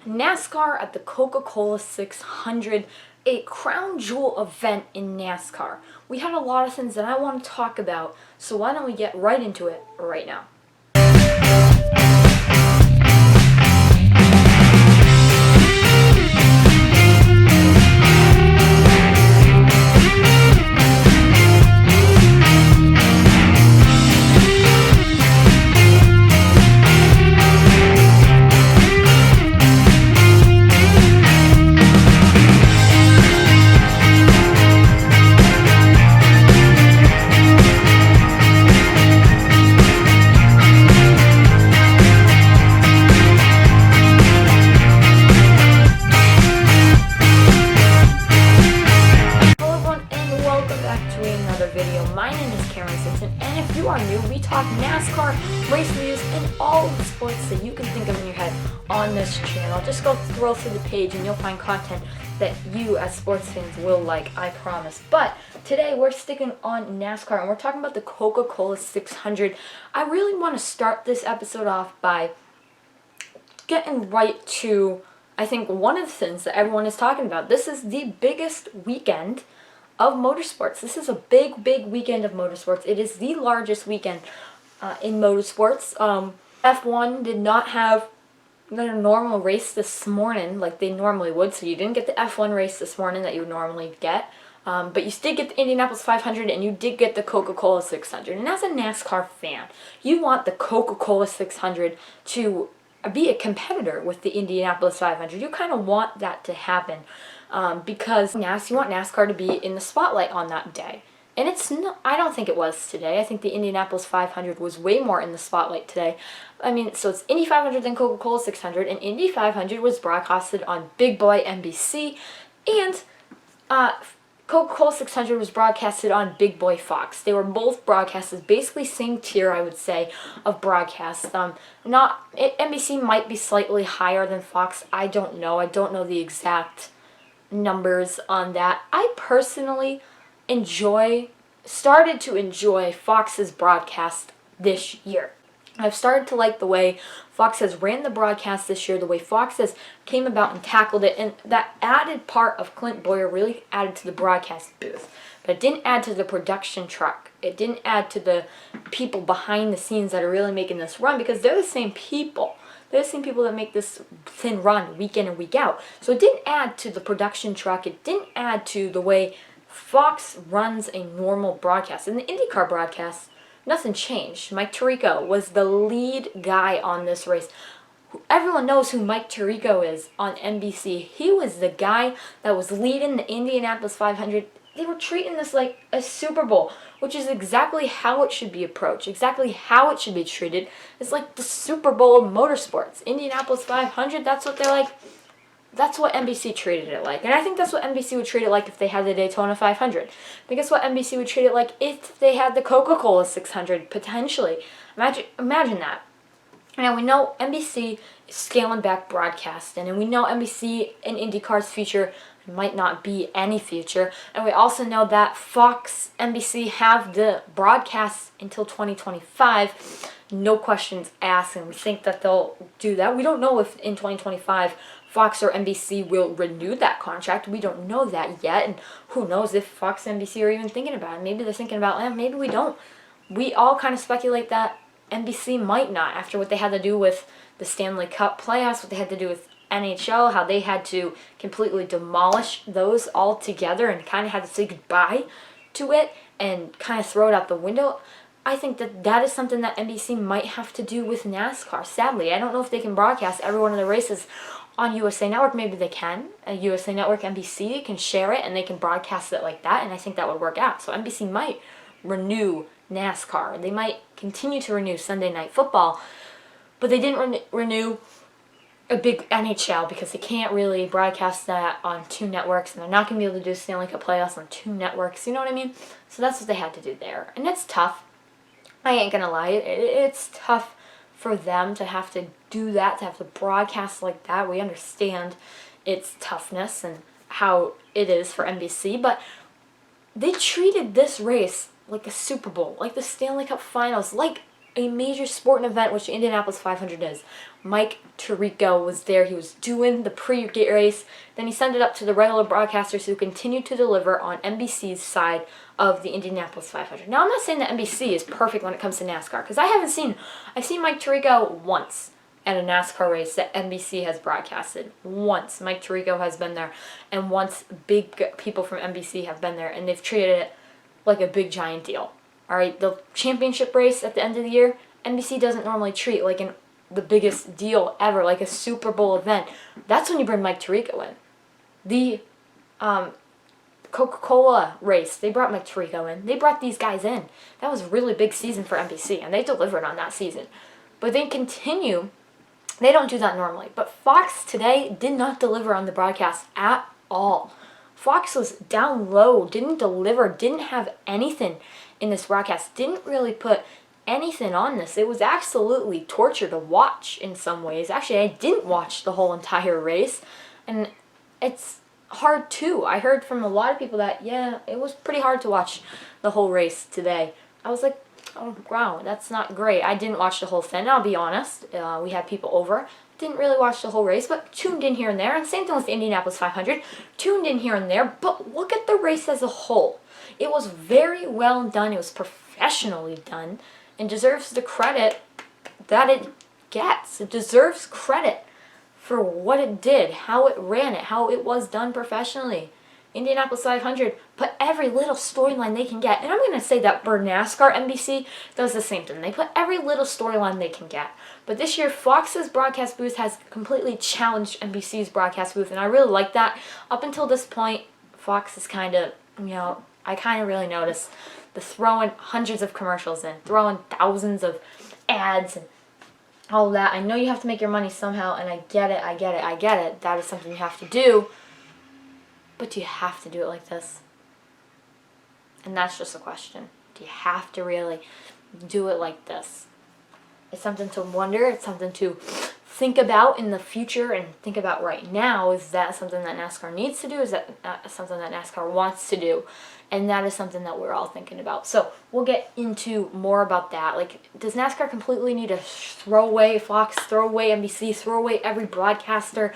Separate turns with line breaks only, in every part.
NASCAR at the Coca-Cola 600, a crown jewel event in NASCAR. We had a lot of things that I want to talk about, so why don't we get right into it right now. My name is Karen Simpson, and if you are new, we talk NASCAR, race reviews, and all of the sports that you can think of in your head on this channel. Just go scroll through the page and you'll find content that you as sports fans will like, I promise. But today we're sticking on NASCAR and we're talking about the Coca-Cola 600. I really want to start this episode off by getting right to, I think, one of the things that everyone is talking about. This is the biggest weekend of motorsports. This is a big weekend of motorsports. It is the largest weekend in motorsports. F1 did not have their normal race this morning like they normally would, so you didn't get the F1 race this morning that you would normally get. But you did get the Indianapolis 500 and you did get the Coca-Cola 600. And as a NASCAR fan, you want the Coca-Cola 600 to be a competitor with the Indianapolis 500. You kind of want that to happen. Because you want NASCAR to be in the spotlight on that day. And it's not, I don't think it was today. I think the Indianapolis 500 was way more in the spotlight today. I mean, so it's Indy 500 then Coca-Cola 600, and Indy 500 was broadcasted on Big Boy NBC, and Coca-Cola 600 was broadcasted on Big Boy Fox. They were both broadcasted, basically same tier, I would say, of broadcasts. NBC might be slightly higher than Fox. I don't know. I don't know the exact numbers on that. I personally started to enjoy Fox's broadcast this year. I've started to like the way Fox has ran the broadcast this year, the way Fox has came about and tackled it, and that added part of Clint Boyer really added to the broadcast booth. But it didn't add to the production truck. It didn't add to the people behind the scenes that are really making this run, because they're the same people. They're the same people that make this thing run week in and week out. So it didn't add to the production truck. It didn't add to the way Fox runs a normal broadcast. In the IndyCar broadcast, nothing changed. Mike Tirico was the lead guy on this race. Everyone knows who Mike Tirico is on NBC. He was the guy that was leading the Indianapolis 500. They were treating this like a Super Bowl, which is exactly how it should be approached, exactly how it should be treated. It's like the Super Bowl of motorsports. Indianapolis 500, that's what they're like. That's what NBC treated it like. And I think that's what NBC would treat it like if they had the Daytona 500. I think that's what NBC would treat it like if they had the Coca-Cola 600, potentially. Imagine that. Now, we know NBC is scaling back broadcasting, and we know NBC in IndyCar's future might not be any future, and we also know that Fox, NBC have the broadcasts until 2025, no questions asked, and we think that they'll do that. We don't know if in 2025 Fox or NBC will renew that contract. We don't know that yet, and who knows if Fox and NBC are even thinking about it. Maybe they're thinking about, maybe we don't. We all kind of speculate that NBC might not, after what they had to do with the Stanley Cup playoffs, what they had to do with NHL, how they had to completely demolish those all together and kind of had to say goodbye to it and kind of throw it out the window. I think that is something that NBC might have to do with NASCAR. Sadly, I don't know if they can broadcast every one of the races on USA Network. Maybe they can. USA Network, NBC can share it and they can broadcast it like that, and I think that would work out. So NBC might renew NASCAR. They might continue to renew Sunday Night Football, but they didn't renew a big NHL because they can't really broadcast that on two networks, and they're not going to be able to do Stanley Cup playoffs on two networks, you know what I mean? So that's what they had to do there, and it's tough. I ain't going to lie, it's tough for them to have to do that, to have to broadcast like that. We understand its toughness and how it is for NBC, but they treated this race like a Super Bowl, like the Stanley Cup Finals, like a major sporting event, which the Indianapolis 500 is. Mike Tirico was there. He was doing the pre-race. Then he sent it up to the regular broadcasters who continued to deliver on NBC's side of the Indianapolis 500. Now, I'm not saying that NBC is perfect when it comes to NASCAR, because I've seen Mike Tirico once at a NASCAR race that NBC has broadcasted. Once Mike Tirico has been there, and once big people from NBC have been there, and they've treated it like a big giant deal. All right, the championship race at the end of the year, NBC doesn't normally treat like the biggest deal ever, like a Super Bowl event. That's when you bring Mike Tirico in. The Coca-Cola race, they brought Mike Tirico in. They brought these guys in. That was a really big season for NBC, and they delivered on that season. But they continue. They don't do that normally. But Fox today did not deliver on the broadcast at all. Fox was down low, didn't deliver, didn't have anything in this broadcast, didn't really put anything on this. It was absolutely torture to watch in some ways. Actually, I didn't watch the whole entire race, and it's hard too. I heard from a lot of people that, yeah, it was pretty hard to watch the whole race today. I was like, oh, wow, that's not great. I didn't watch the whole thing, I'll be honest. We had people over. Didn't really watch the whole race, but tuned in here and there. And same thing with the Indianapolis 500. Tuned in here and there, but look at the race as a whole. It was very well done. It was professionally done and deserves the credit that it gets. It deserves credit for what it did, how it ran it, how it was done professionally. Indianapolis 500 put every little storyline they can get. And I'm going to say that for NASCAR, NBC does the same thing. They put every little storyline they can get. But this year, Fox's broadcast booth has completely challenged NBC's broadcast booth. And I really like that. Up until this point, Fox is kind of, I kind of really noticed the throwing hundreds of commercials in, throwing thousands of ads and all that. I know you have to make your money somehow, and I get it. That is something you have to do. But do you have to do it like this? And that's just a question. Do you have to really do it like this? It's something to wonder. It's something to think about in the future and think about right now. Is that something that NASCAR needs to do? Is that something that NASCAR wants to do? And that is something that we're all thinking about. So we'll get into more about that. Like, does NASCAR completely need to throw away Fox, throw away NBC, throw away every broadcaster?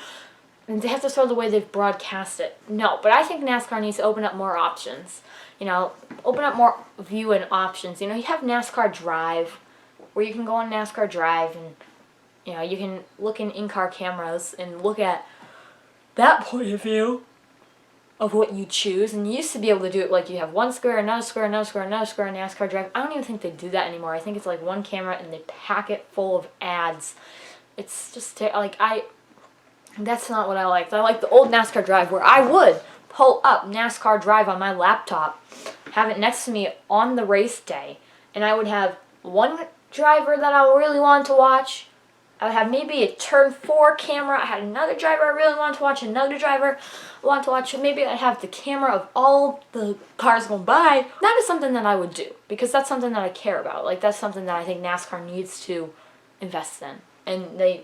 And they have to throw the way they've broadcast it. No, but I think NASCAR needs to open up more options. Open up more viewing options. You have NASCAR Drive, where you can go on NASCAR Drive and, you can look in-car cameras and look at that point of view of what you choose. And you used to be able to do it like you have one square, another square, another square, another square on NASCAR Drive. I don't even think they do that anymore. I think it's like one camera and they pack it full of ads. It's just, that's not what I liked. I like the old NASCAR Drive where I would pull up NASCAR Drive on my laptop, have it next to me on the race day, and I would have one driver that I really wanted to watch. I would have maybe a turn 4 camera. I had another driver I really wanted to watch, another driver I wanted to watch. Maybe I'd have the camera of all the cars going by. That is something that I would do because that's something that I care about. Like, that's something that I think NASCAR needs to invest in. And they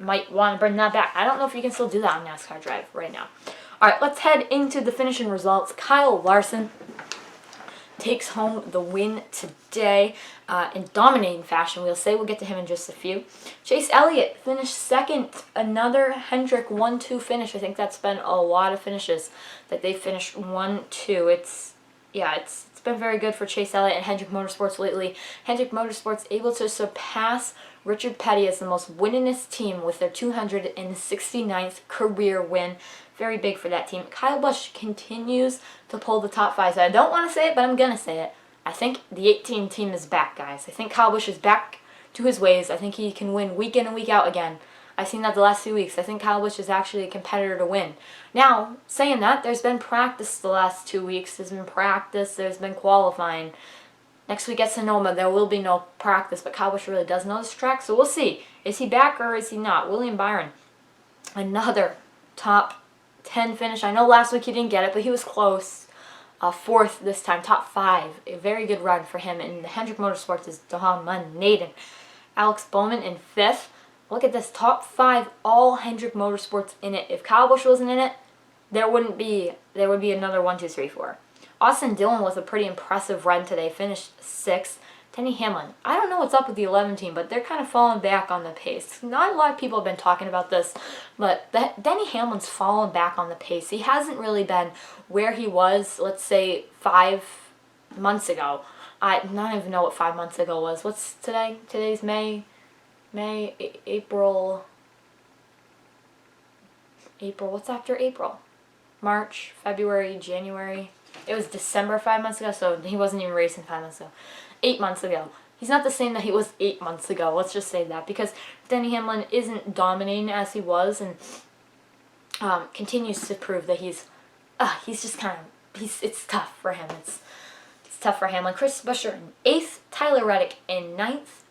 might want to bring that back. I don't know if you can still do that on NASCAR Drive right now. All right, let's head into the finishing results. Kyle Larson takes home the win today in dominating fashion. We'll get to him in just a few. Chase Elliott finished second. Another Hendrick 1-2 finish. I think that's been a lot of finishes that they finished 1-2. It's been very good for Chase Elliott and Hendrick Motorsports lately. Hendrick Motorsports able to surpass Richard Petty as the most winningest team with their 269th career win. Very big for that team. Kyle Busch continues to pull the top 5. So I don't want to say it, but I'm going to say it. I think the 18 team is back, guys. I think Kyle Busch is back to his ways. I think he can win week in and week out again. I've seen that the last few weeks. I think Kyle Busch is actually a competitor to win. Now, saying that, there's been practice the last 2 weeks. There's been practice. There's been qualifying. Next week at Sonoma, there will be no practice, but Kyle Busch really does know this track, so we'll see. Is he back or is he not? William Byron, another top 10 finish. I know last week he didn't get it, but he was close. 4th this time, top 5. A very good run for him. And the Hendrick Motorsports is dominating. Alex Bowman in 5th. Look at this, top 5, all Hendrick Motorsports in it. If Kyle Busch wasn't in it, there would be another 1, 2, 3, 4. Austin Dillon with a pretty impressive run today, finished 6th. Denny Hamlin. I don't know what's up with the 11 team, but they're kind of falling back on the pace. Not a lot of people have been talking about this, but Denny Hamlin's fallen back on the pace. He hasn't really been where he was, let's say, 5 months ago. I don't even know what 5 months ago was. What's today? Today's April. What's after April? March, February, January. It was December 5 months ago, so he wasn't even racing 5 months ago. 8 months ago. He's not the same that he was 8 months ago. Let's just say that, because Denny Hamlin isn't dominating as he was, and continues to prove that he's just kind of, it's tough for him. It's tough for Hamlin. Chris Buescher in 8th, Tyler Reddick in 9th.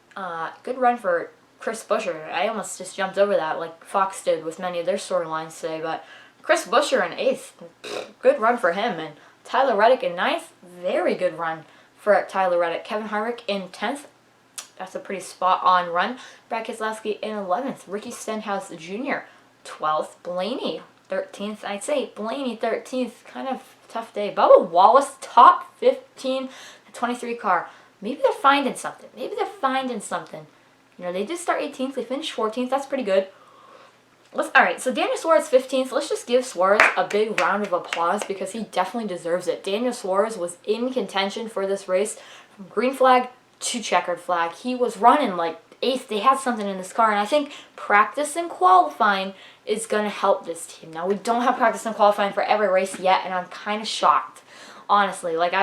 Good run for Chris Buescher. I almost just jumped over that like Fox did with many of their storylines today, but Chris Buescher in 8th. Good run for him. And Tyler Reddick in 9th. Very good run for Tyler Reddick. Kevin Harvick in 10th. That's a pretty spot-on run. Brad Keselowski in 11th. Ricky Stenhouse Jr. 12th. Blaney 13th. I'd say Blaney 13th. Kind of tough day. Bubba Wallace top 15. The 23 car. Maybe they're finding something. You know, they did start 18th. They finished 14th. That's pretty good. Alright, so Daniel Suarez 15th. Let's just give Suarez a big round of applause because he definitely deserves it. Daniel Suarez was in contention for this race from green flag to checkered flag. He was running like 8th. They had something in this car, and I think practice and qualifying is going to help this team. Now, we don't have practice and qualifying for every race yet, and I'm kind of shocked, honestly. Like,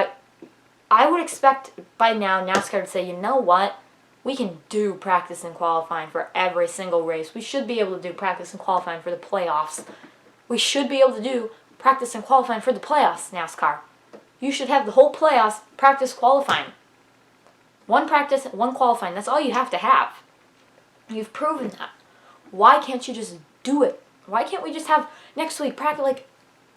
I would expect by now NASCAR to say, you know what? We can do practice and qualifying for every single race. We should be able to do practice and qualifying for the playoffs. We should be able to do practice and qualifying for the playoffs, NASCAR. You should have the whole playoffs practice qualifying. One practice, one qualifying. That's all you have to have. You've proven that. Why can't you just do it? Why can't we just have next week practice? Like,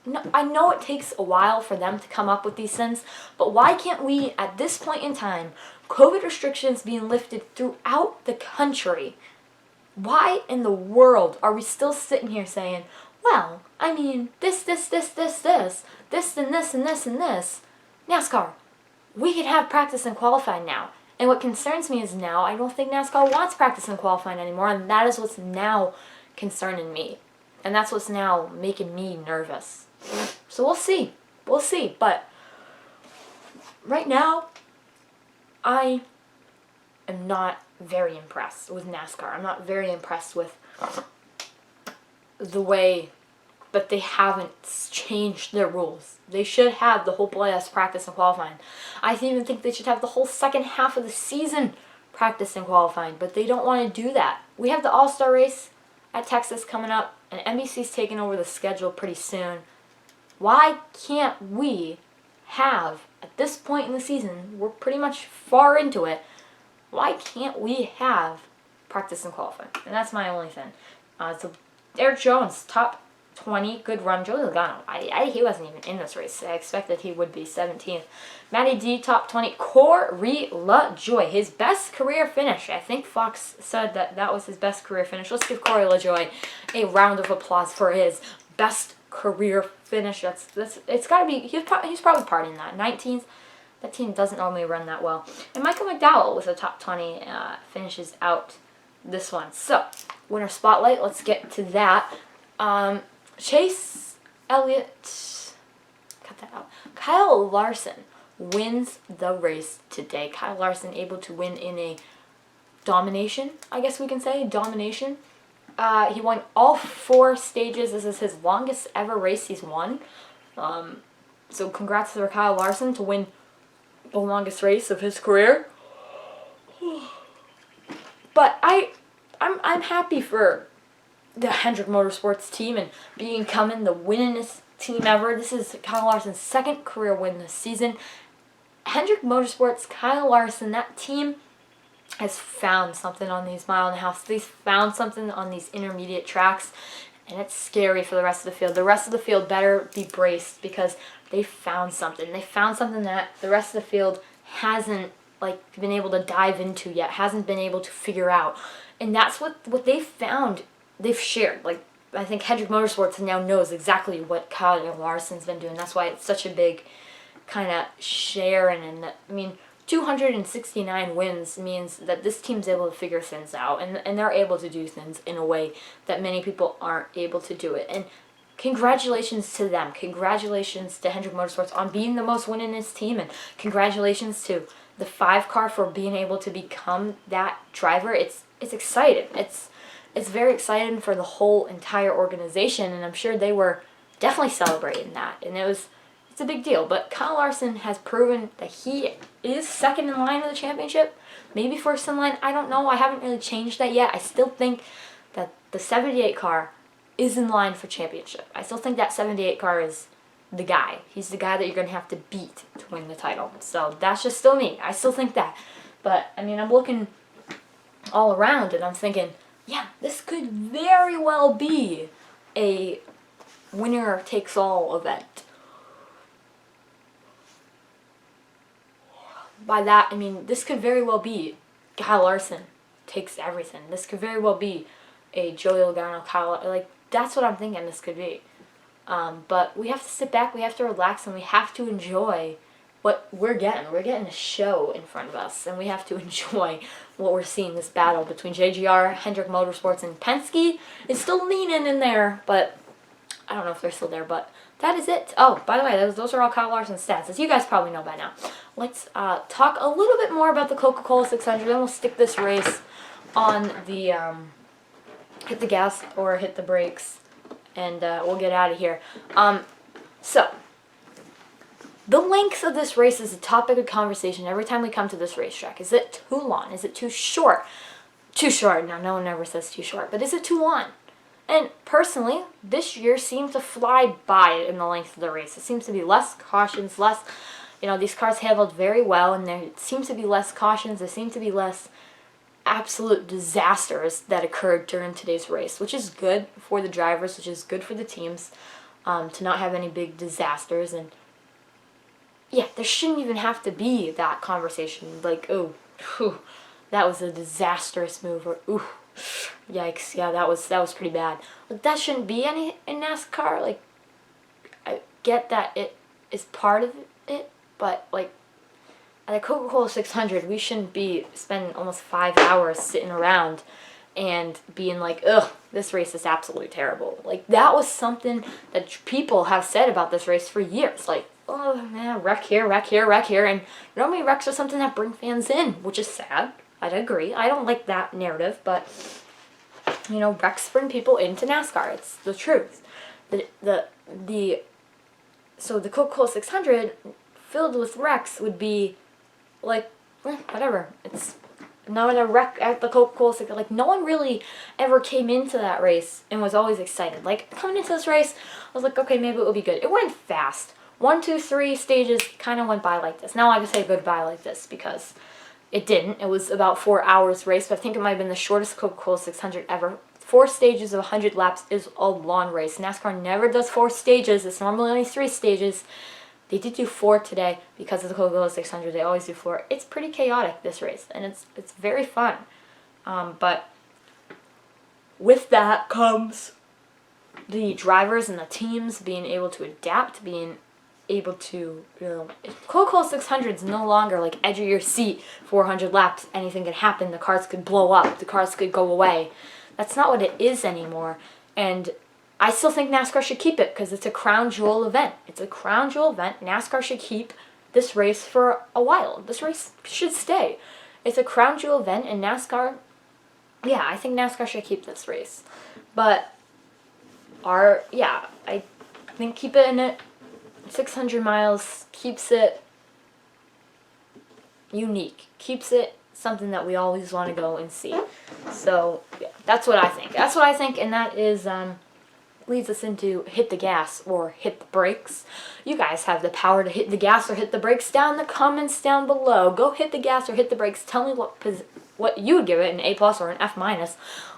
no, I know it takes a while for them to come up with these things, but why can't we, at this point in time, COVID restrictions being lifted throughout the country, why in the world are we still sitting here saying, well, I mean, this, and this, and this. NASCAR, we can have practice and qualifying now. And what concerns me is now, I don't think NASCAR wants practice and qualifying anymore, and that is what's now concerning me. And that's what's now making me nervous. So we'll see. But right now, I am not very impressed with NASCAR. I'm not very impressed with the way that they haven't changed their rules. They should have the whole playoffs practice and qualifying. I even think they should have the whole second half of the season practice and qualifying, but they don't want to do that. We have the All-Star race at Texas coming up, and NBC's taking over the schedule pretty soon. Why can't we have, at this point in the season, we're pretty much far into it, why can't we have practice and qualifying? And that's my only thing. So Eric Jones, top 20, good run. Joey Logano, he wasn't even in this race. I expected he would be 17th. Matty D, top 20. Corey LaJoie, his best career finish. I think Fox said that was his best career finish. Let's give Corey LaJoie a round of applause for his best career finish. It's got to be, he's probably partying that. 19th. That team doesn't normally run that well. And Michael McDowell with a top 20 finishes out this one. So, winner spotlight, let's get to that. Chase Elliott, cut that out. Kyle Larson wins the race today. Kyle Larson able to win in a domination, I guess we can say, domination. He won all 4 stages. This is his longest ever race he's won. So congrats to Kyle Larson to win the longest race of his career. But I'm happy for the Hendrick Motorsports team and becoming the winningest team ever. This is Kyle Larson's second career win this season. Hendrick Motorsports, Kyle Larson, that team has found something on these mile-and-a-halfs. They've found something on these intermediate tracks, and it's scary for the rest of the field. The rest of the field better be braced because they found something. They found something that the rest of the field hasn't been able to dive into yet, hasn't been able to figure out. And that's what they've found. They've shared. I think Hendrick Motorsports now knows exactly what Kyle Larson's been doing. That's why it's such a big kind of share. And I mean, 269 wins means that this team's able to figure things out, and they're able to do things in a way that many people aren't able to do it. And congratulations to them. Congratulations to Hendrick Motorsports on being the most winningest team, and congratulations to the 5 car for being able to become that driver. It's exciting. It's very exciting for the whole entire organization, and I'm sure they were definitely celebrating that. And it's a big deal. But Kyle Larson has proven that he is second in line of the championship, maybe first in line. I don't know. I haven't really changed that yet. I still think that the 78 car is in line for championship. I still think that 78 car is the guy. He's the guy that you're going to have to beat to win the title. So that's just still me. I still think that. But, I mean, I'm looking all around and I'm thinking, yeah, this could very well be a winner-takes-all event. By that, I mean, this could very well be Kyle Larson takes everything. This could very well be a Joey Logano, Kyle, like, that's what I'm thinking this could be. But we have to sit back, we have to relax, and we have to enjoy what we're getting. We're getting a show in front of us, and we have to enjoy what we're seeing, this battle between JGR, Hendrick Motorsports, and Penske. It's still leaning in there, but I don't know if they're still there, but that is it. Oh, by the way, those are all Kyle Larson's stats, as you guys probably know by now. Let's talk a little bit more about the Coca-Cola 600, then we'll stick this race on the hit the gas or hit the brakes, and we'll get out of here. So, the length of this race is a topic of conversation every time we come to this racetrack. Is it too long? Is it too short? Too short. Now, no one ever says too short, but is it too long? And personally, this year seemed to fly by in the length of the race. It seems to be less cautions, less, these cars handled very well, and there seems to be less cautions. There seems to be less absolute disasters that occurred during today's race, which is good for the drivers, which is good for the teams, to not have any big disasters. And yeah, there shouldn't even have to be that conversation, like, oh, whew, that was a disastrous move, or ooh, yikes, yeah, that was pretty bad. Like, that shouldn't be any in NASCAR. Like, I get that it is part of it, but like at the Coca-Cola 600, we shouldn't be spending almost 5 hours sitting around and being like, ugh, this race is absolutely terrible. Like, that was something that people have said about this race for years. Like, oh, man, wreck here, wreck here, wreck here. And normally wrecks are something that bring fans in, which is sad. I'd agree. I don't like that narrative, but, wrecks bring people into NASCAR. It's the truth. So the Coca-Cola 600 filled with wrecks would be like, whatever. It's not a wreck at the Coca-Cola 600. Like, no one really ever came into that race and was always excited. Like, coming into this race, I was like, okay, maybe it will be good. It went fast. 1, 2, 3 stages kind of went by like this. Now I can say goodbye like this because it didn't. It was about 4 hours race, but I think it might have been the shortest Coca-Cola 600 ever. 4 stages of 100 laps is a long race. NASCAR never does 4 stages. It's normally only 3 stages. They did do 4 today because of the Coca-Cola 600. They always do 4. It's pretty chaotic, this race, and it's very fun. But with that comes the drivers and the teams being able to adapt, being able to, Coca-Cola 600 is no longer like edge of your seat, 400 laps, anything could happen, the cars could blow up, the cars could go away. That's not what it is anymore, and I still think NASCAR should keep it because it's a crown jewel event. It's a crown jewel event. NASCAR should keep this race for a while. This race should stay. It's a crown jewel event, and NASCAR, yeah, I think NASCAR should keep this race. But, I think keep it in it. 600 miles keeps it unique. Keeps it something that we always want to go and see. So, yeah, that's what I think. That's what I think, and that is, leads us into hit the gas or hit the brakes. You guys have the power to hit the gas or hit the brakes down in the comments down below. Go hit the gas or hit the brakes. Tell me what you would give it, an A+ or an F-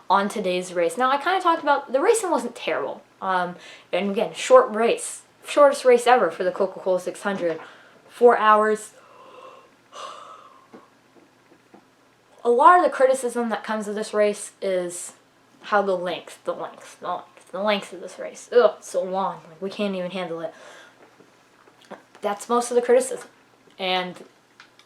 on today's race. Now, I kind of talked about, the racing wasn't terrible. And again, short race. Shortest race ever for the Coca-Cola 600. 4 hours. A lot of the criticism that comes of this race is how the length of this race. Ugh, it's so long. Like, we can't even handle it. That's most of the criticism. And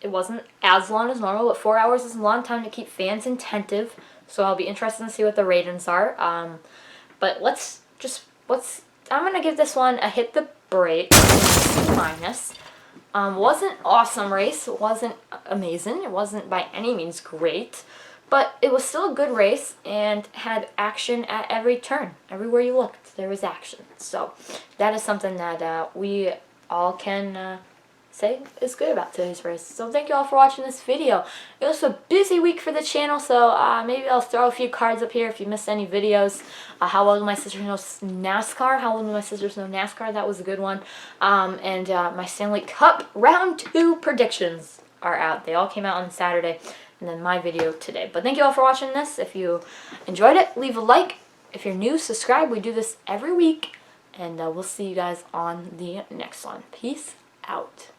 It wasn't as long as normal, but 4 hours is a long time to keep fans attentive. So I'll be interested to see what the ratings are. But I'm gonna give this one a hit the brake minus. Wasn't awesome race. It wasn't amazing. It wasn't by any means great. But it was still a good race and had action at every turn. Everywhere you looked, there was action. So that is something that we all can say is good about today's race. So thank you all for watching this video. It was a busy week for the channel, so maybe I'll throw a few cards up here if you missed any videos. How well do my sisters know NASCAR? How well do my sisters know NASCAR? That was a good one. And my Stanley Cup Round 2 predictions are out. They all came out on Saturday, and then my video today. But thank you all for watching this. If you enjoyed it, leave a like. If you're new, subscribe. We do this every week, and we'll see you guys on the next one. Peace out.